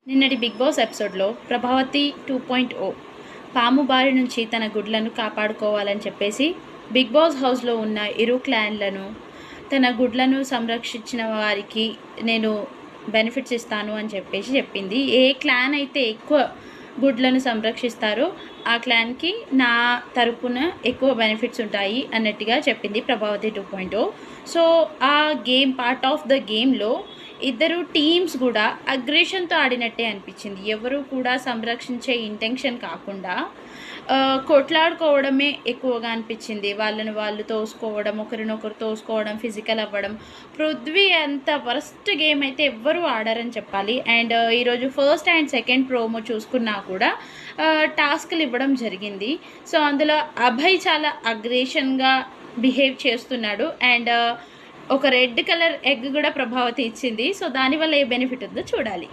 నిన్నటి big boss ఎపిసోడ్లో ప్రభావతి 2.0 పాము బారి నుంచి తన గుడ్లను కాపాడుకోవాలని చెప్పేసి బిగ్ బాస్ హౌస్లో ఉన్న ఇరు క్లాన్లను తన గుడ్లను సంరక్షించిన వారికి నేను బెనిఫిట్స్ ఇస్తాను అని చెప్పేసి చెప్పింది. ఏ క్లాన్ అయితే ఎక్కువ గుడ్లను సంరక్షిస్తారో ఆ క్లాన్కి నా తరపున ఎక్కువ బెనిఫిట్స్ ఉంటాయి అన్నట్టుగా చెప్పింది ప్రభావతి 2.0. సో ఆ గేమ్ పార్ట్ ఆఫ్ ద గేమ్లో ఇద్దరు టీమ్స్ కూడా అగ్రెషన్తో ఆడినట్టే అనిపించింది. ఎవరు కూడా సంరక్షించే ఇంటెన్షన్ కాకుండా కొట్లాడుకోవడమే ఎక్కువగా అనిపించింది. వాళ్ళని వాళ్ళు తోసుకోవడం, ఒకరినొకరు తోసుకోవడం, ఫిజికల్ అవ్వడం. పృథ్వీ అంత వరస్ట్ గేమ్ అయితే ఎవ్వరూ ఆడారని చెప్పాలి. అండ్ ఈరోజు ఫస్ట్ అండ్ సెకండ్ ప్రోమో చూసుకున్నా కూడా టాస్క్లు ఇవ్వడం జరిగింది. సో అందులో అభయ్ చాలా అగ్రెషన్గా బిహేవ్ చేస్తున్నాడు. అండ్ ఒక రెడ్ కలర్ ఎగ్ కూడా ప్రభావతి ఇచ్చింది. సో దానివల్ల ఏ బెనిఫిట్ ఉందో చూడాలి.